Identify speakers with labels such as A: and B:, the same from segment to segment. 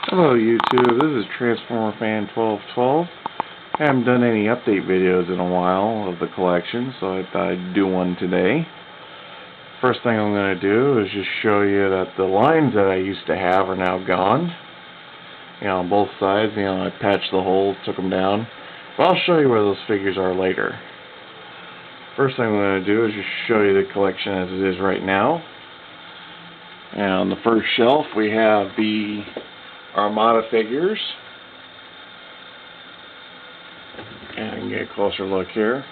A: Hello YouTube, this is Transformer Fan 1212. I haven't done any update videos in a while of the collection, so I thought I'd do one today. First thing I'm going to do is just show you that the lines that I used to have are now gone. On both sides, I patched the holes, took them down. But I'll show you where those figures are later. First thing I'm going to do is just show you the collection as it is right now. And on the first shelf we have the Armada figures. And I can get a closer look here.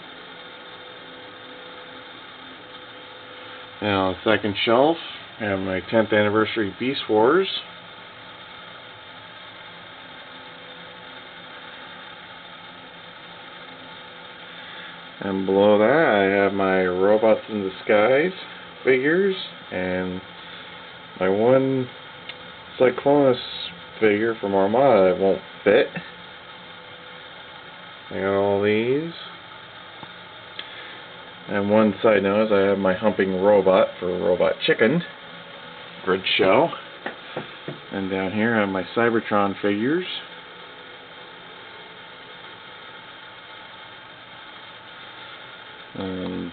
A: And on the second shelf, I have my 10th anniversary Beast Wars. And below that, I have my Robots in Disguise figures and my one Cyclonus figure from Armada that won't fit. I got all these. And one side note is I have my Humping Robot for Robot Chicken Grid Show. And down here I have my Cybertron figures. And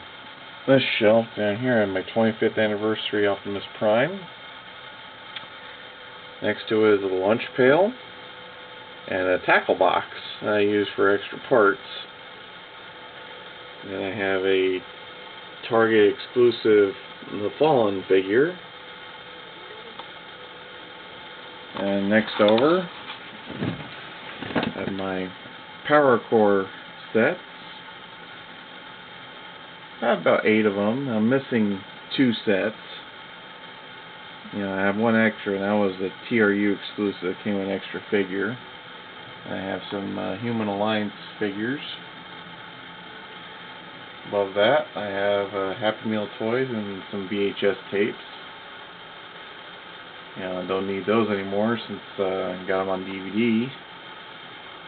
A: this shelf down here I have my 25th anniversary Optimus Prime. Next to it is a lunch pail and a tackle box that I use for extra parts. Then I have a Target exclusive The Fallen figure. And next over I have my Power Core sets. I have about 8 of them. I'm missing 2 sets. I have one extra, and that was the TRU exclusive that came with an extra figure. I have some Human Alliance figures. Above that, I have Happy Meal toys and some VHS tapes. I don't need those anymore since I got them on DVD,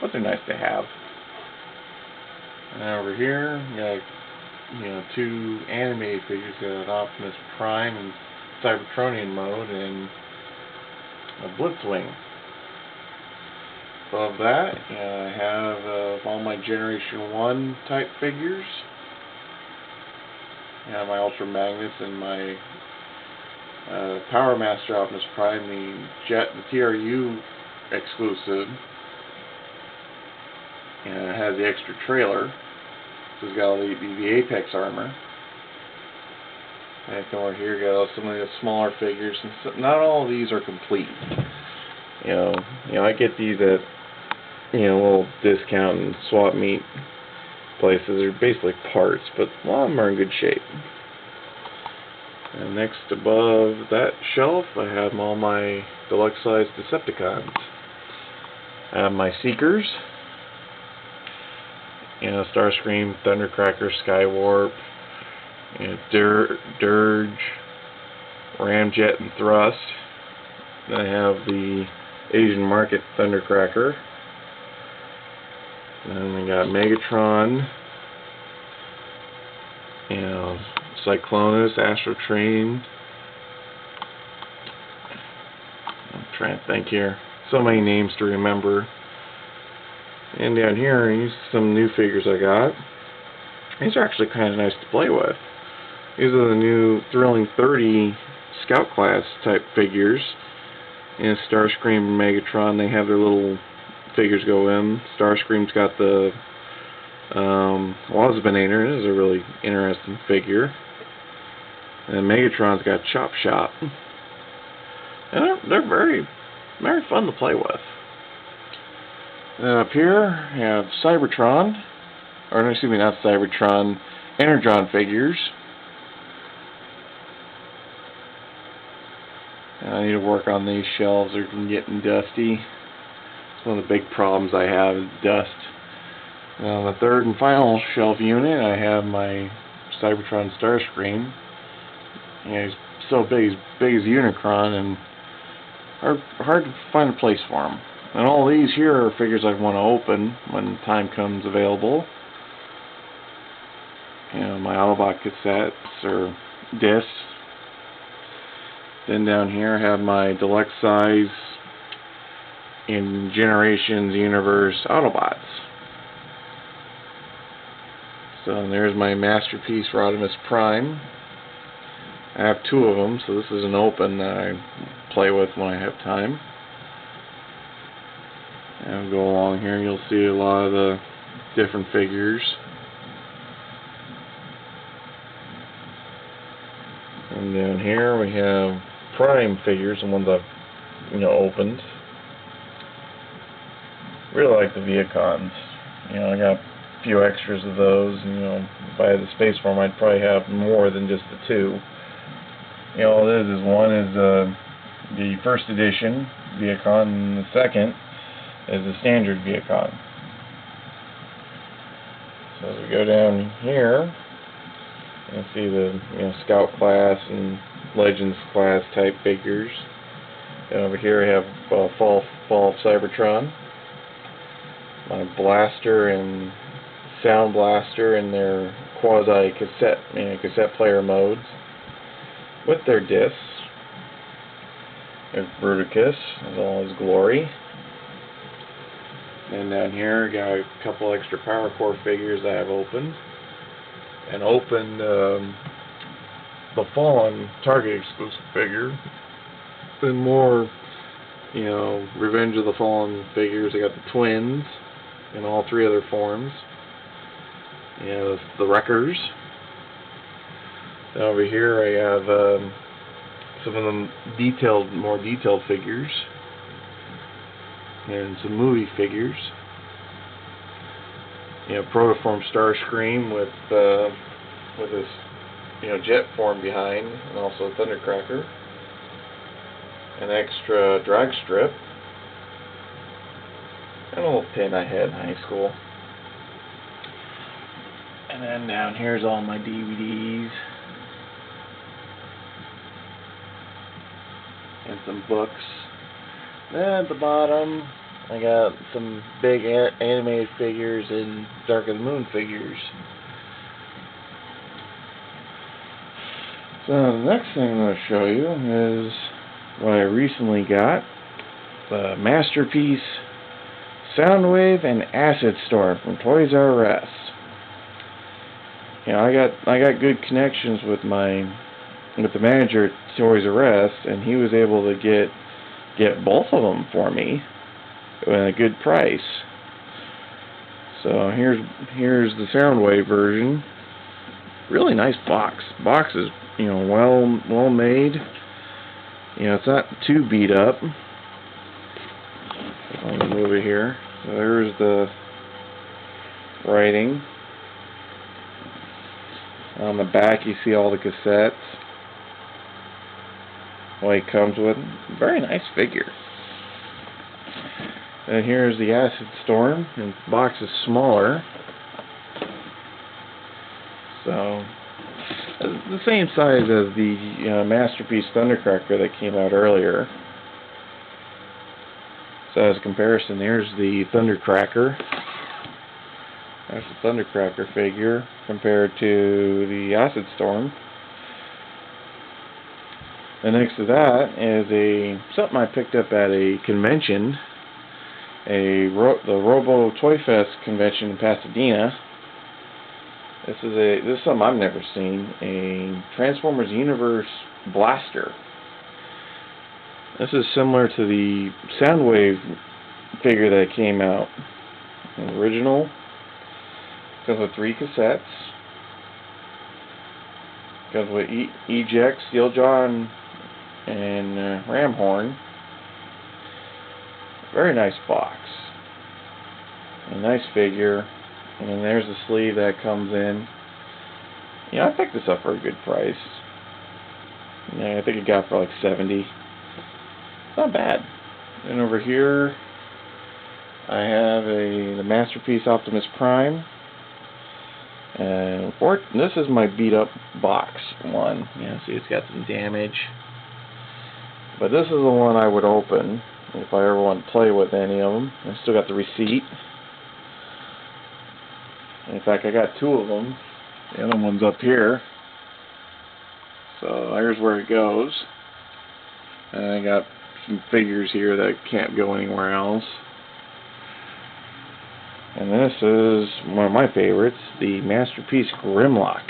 A: but they're nice to have. And over here, got 2 animated figures, got Optimus Prime and Cybertronian mode and a Blitzwing. Above that, I have all my Generation 1 type figures. I have my Ultra Magnus and my Power Master Optimus Prime, the TRU exclusive. And it has the extra trailer. So it's got all the Apex armor. And come over here, got some of the smaller figures. And not all of these are complete. I get these at little discount and swap meet places. They're basically parts, but a lot of them are in good shape. And next above that shelf, I have all my deluxe size Decepticons. I have my Seekers, Starscream, Thundercracker, Skywarp, Dirge, Ramjet, and Thrust. Then I have the Asian Market Thundercracker. Then we got Megatron, Cyclonus, Astro Train. I'm trying to think here. So many names to remember. And down here, these are some new figures I got. These are actually kind of nice to play with. These are the new Thrilling 30 Scout Class type figures. And Starscream and Megatron, they have their little figures go in. Starscream's got the Waspinator. This is a really interesting figure. And Megatron's got Chop Shop. And they're very, very fun to play with. And up here, we have Cybertron. Or, excuse me, not Cybertron. Energon figures. And I need to work on these shelves. They're getting dusty. One of the big problems I have is dust. On the third and final shelf unit, I have my Cybertron Starscream. He's so big as Unicron, and hard to find a place for him. And all these here are figures I want to open when time comes available. My Autobot cassettes or discs. Then down here I have my deluxe size in Generations Universe Autobots. So there's my Masterpiece Rodimus Prime. I have two of them, so this is an open that I play with when I have time. And I'll go along here, you'll see a lot of the different figures. And down here we have Prime figures, the ones I've opened. Really like the Viacons. I got a few extras of those. If I had the space for them, I'd probably have more than just the two. All it is one is the first edition Viacon, and the second is the standard Viacon. So as we go down here, you'll see the Scout class and Legends class type figures. And over here I have Fall of Cybertron, my Blaster and Sound Blaster in their quasi cassette player modes with their discs. There's Bruticus in all his glory. And down here, got a couple extra Power Core figures I have opened. And opened the Fallen Target exclusive figure. And more, Revenge of the Fallen figures. I got the twins in all three other forms. The Wreckers. And over here I have some of the more detailed figures. And some movie figures. Protoform Starscream with this jet form behind, and also a Thundercracker. An extra drag strip, and a little pin I had in high school. And then down here's all my DVDs and some books. Then at the bottom, I got some big animated figures and Dark of the Moon figures. So the next thing I'm going to show you is what I recently got. The Masterpiece Soundwave and Acid Storm from Toys R Us. I got good connections with the manager at Toys R Us, and he was able to get both of them for me at a good price. So here's the Soundwave version. Really nice box. Box is well made. It's not too beat up. I'll move it here. So there's the writing. On the back you see all the cassettes. What it comes with. Very nice figure. And here's the Acid Storm, and the box is smaller. So, the same size as the Masterpiece Thundercracker that came out earlier. So as a comparison, there's the Thundercracker. There's the Thundercracker figure compared to the Acid Storm. And next to that is something I picked up at a convention, the Robo Toy Fest convention in Pasadena. This is something I've never seen, a Transformers Universe Blaster. This is similar to the Soundwave figure that came out. The original comes with 3 cassettes. Comes with Eject, Steeljaw, and Ramhorn. Very nice box. A nice figure. And then there's the sleeve that comes in. I picked this up for a good price. I think it got for like $70. Not bad. And over here I have the Masterpiece Optimus Prime. And this is my beat up box one. See, it's got some damage. But this is the one I would open if I ever want to play with any of them. I still got the receipt. In fact, I got 2 of them. The other one's up here. So here's where it goes. And I got some figures here that can't go anywhere else. And this is one of my favorites, the Masterpiece Grimlock.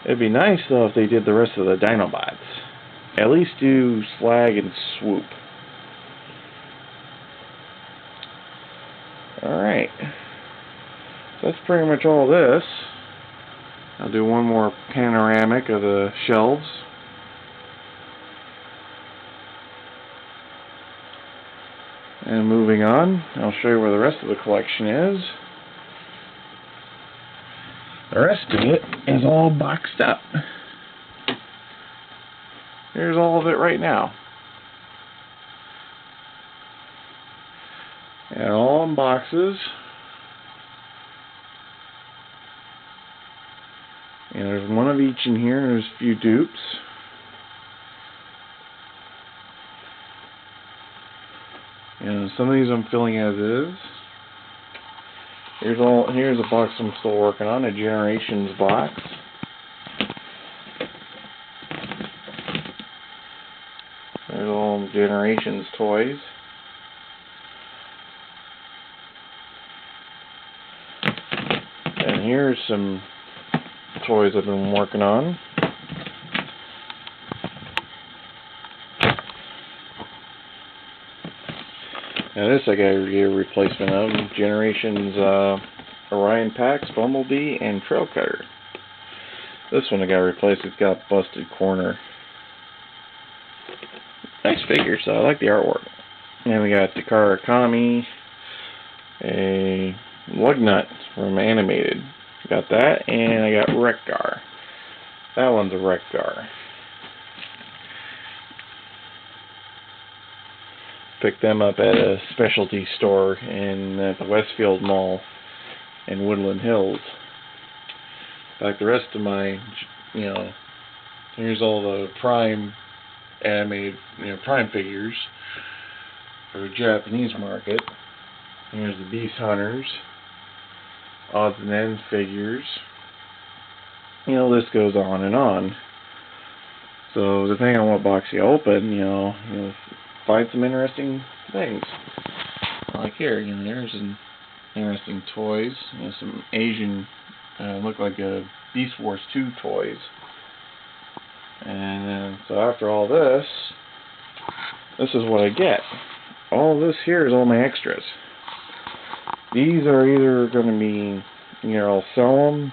A: It'd be nice though if they did the rest of the Dinobots. At least do Slag and Swoop. Alright. So that's pretty much all this. I'll do one more panoramic of the shelves. And moving on, I'll show you where the rest of the collection is. The rest of it is all boxed up. Here's all of it right now. And all in boxes. And there's one of each in here, and there's a few dupes. And some of these I'm filling as is. Here's a box I'm still working on, a Generations box. There's all Generations toys. And here's some toys I've been working on. Now this I got to get a replacement of, Generations Orion Pax, Bumblebee, and Trail Cutter. This one I got to replace, it's got a busted corner. Nice figure, so I like the artwork. And we got Takara Kami, a Lugnut from Animated. Got that, and I got Wreck-Gar. That one's a Wreck-Gar. Picked them up at a specialty store at the Westfield Mall in Woodland Hills. Like the rest of my, here's all the Prime animated, Prime figures for the Japanese market. Here's the Beast Hunters, odds and ends figures. This goes on and on. So depending on what box you open, you'll find some interesting things. Like here, there's some interesting toys. Some Asian, look like a Beast Wars 2 toys. And then, so after all this is what I get. All this here is all my extras. These are either going to be, I'll sell them,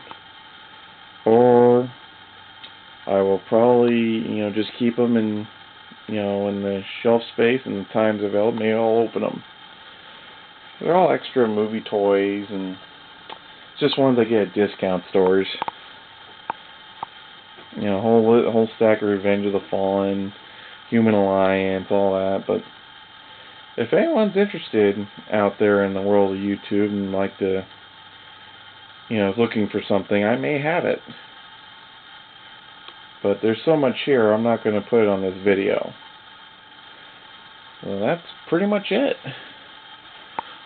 A: or I will probably, just keep them in, in the shelf space and the time's available. Maybe I'll open them. They're all extra movie toys, and just ones I get at discount stores. Whole stack of Revenge of the Fallen, Human Alliance, all that. But if anyone's interested out there in the world of YouTube and like to, looking for something, I may have it. But there's so much here, I'm not going to put it on this video. Well, that's pretty much it.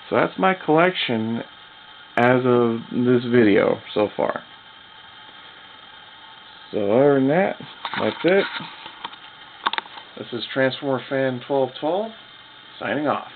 A: So that's my collection as of this video so far. So other than that, that's it. This is Transformer Fan 1212, signing off.